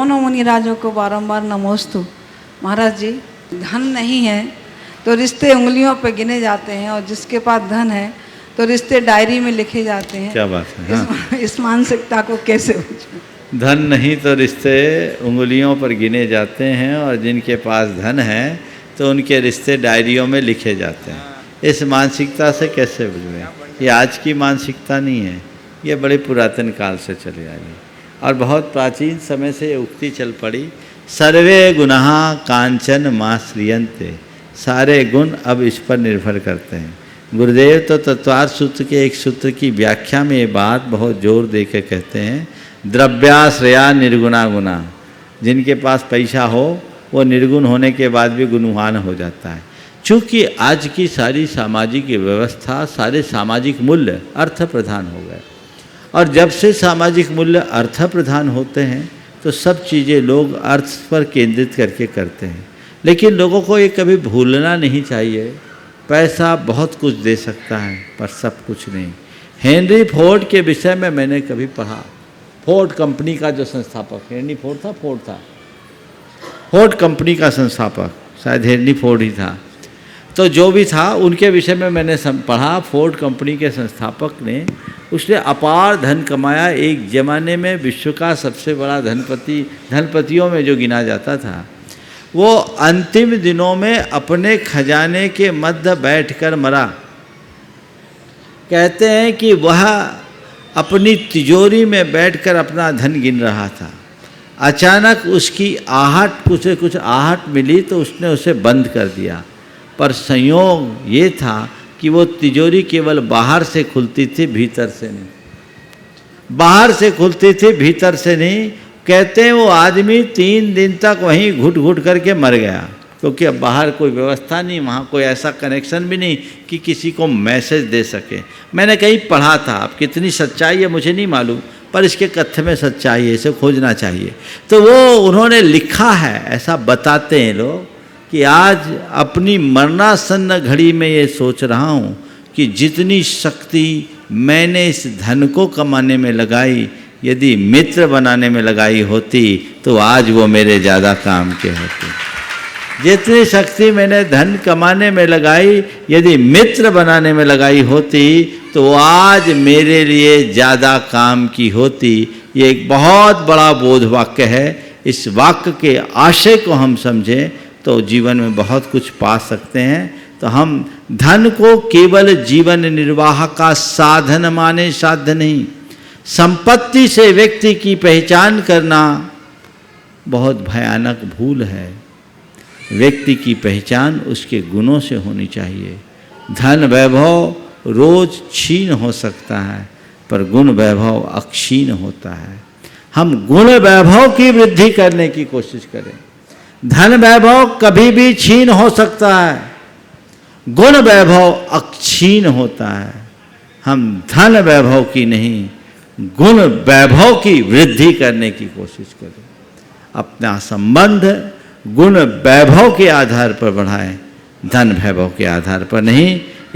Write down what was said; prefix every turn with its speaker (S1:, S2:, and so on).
S1: दोनों मुनिराजों को बारंबार नमोस्तु। महाराज जी, धन नहीं है तो रिश्ते उंगलियों पर गिने जाते हैं, और जिसके पास धन है तो रिश्ते डायरी में लिखे जाते हैं।
S2: क्या बात है। हाँ।
S1: इस मानसिकता को कैसे बचाएं?
S2: धन नहीं तो रिश्ते उंगलियों पर गिने जाते हैं, और जिनके पास धन है तो उनके रिश्ते डायरियों में लिखे जाते हैं। इस मानसिकता से कैसे बुझें? ये आज की मानसिकता नहीं है, ये बड़े पुरातन काल से चली आई है, और बहुत प्राचीन समय से ये उक्ति चल पड़ी, सर्वे गुणाः कांचन माश्रियन्ते। सारे गुण अब इस पर निर्भर करते हैं। गुरुदेव तो तत्वार्थ सूत्र के एक सूत्र की व्याख्या में ये बात बहुत जोर दे के कहते हैं, द्रव्याश्रया निर्गुणा गुणा। जिनके पास पैसा हो वो निर्गुण होने के बाद भी गुणवान हो जाता है। चूँकि आज की सारी सामाजिक व्यवस्था, सारे सामाजिक मूल्य अर्थ प्रधान हो गए, और जब से सामाजिक मूल्य अर्थ प्रधान होते हैं तो सब चीज़ें लोग अर्थ पर केंद्रित करके करते हैं। लेकिन लोगों को ये कभी भूलना नहीं चाहिए, पैसा बहुत कुछ दे सकता है पर सब कुछ नहीं। हेनरी फोर्ड के विषय में मैंने कभी पढ़ा, फोर्ड कंपनी का जो संस्थापक, हेनरी फोर्ड था, फोर्ड कंपनी का संस्थापक शायद हेनरी फोर्ड ही था। तो जो भी था उनके विषय में मैंने पढ़ा, फोर्ड कंपनी के संस्थापक ने, उसने अपार धन कमाया। एक ज़माने में विश्व का सबसे बड़ा धनपतियों में जो गिना जाता था, वो अंतिम दिनों में अपने खजाने के मध्य बैठकर मरा। कहते हैं कि वह अपनी तिजोरी में बैठकर अपना धन गिन रहा था। अचानक उसकी आहट, कुछ आहट मिली तो उसने उसे बंद कर दिया। पर संयोग ये था कि वो तिजोरी केवल बाहर से खुलती थी, भीतर से नहीं। बाहर से खुलती थी, भीतर से नहीं। कहते हैं वो आदमी 3 दिन तक वहीं घुट घुट करके मर गया, क्योंकि अब बाहर कोई व्यवस्था नहीं, वहाँ कोई ऐसा कनेक्शन भी नहीं कि किसी को मैसेज दे सके। मैंने कहीं पढ़ा था, अब कितनी सच्चाई है मुझे नहीं मालूम, पर इसके कथ्य में सच्चाई है, इसे खोजना चाहिए। तो वो उन्होंने लिखा है, ऐसा बताते हैं लोग कि आज अपनी मरणासन्न घड़ी में ये सोच रहा हूँ कि जितनी शक्ति मैंने इस धन को कमाने में लगाई, यदि मित्र बनाने में लगाई होती तो आज वो मेरे ज़्यादा काम के होते। जितनी शक्ति मैंने धन कमाने में लगाई, यदि मित्र बनाने में लगाई होती तो वो आज मेरे लिए ज़्यादा काम की होती। ये एक बहुत बड़ा बोध वाक्य है। इस वाक्य के आशय को हम समझें तो जीवन में बहुत कुछ पा सकते हैं। तो हम धन को केवल जीवन निर्वाह का साधन माने, साध्य नहीं। संपत्ति से व्यक्ति की पहचान करना बहुत भयानक भूल है। व्यक्ति की पहचान उसके गुणों से होनी चाहिए। धन वैभव रोज क्षीण हो सकता है, पर गुण वैभव अक्षीण होता है। हम गुण वैभव की वृद्धि करने की कोशिश करें। धन वैभव कभी भी क्षीण हो सकता है, गुण वैभव अक्षीण होता है। हम धन वैभव की नहीं, गुण वैभव की वृद्धि करने की कोशिश करें। अपना संबंध गुण वैभव के आधार पर बढ़ाएं, धन वैभव के आधार पर नहीं।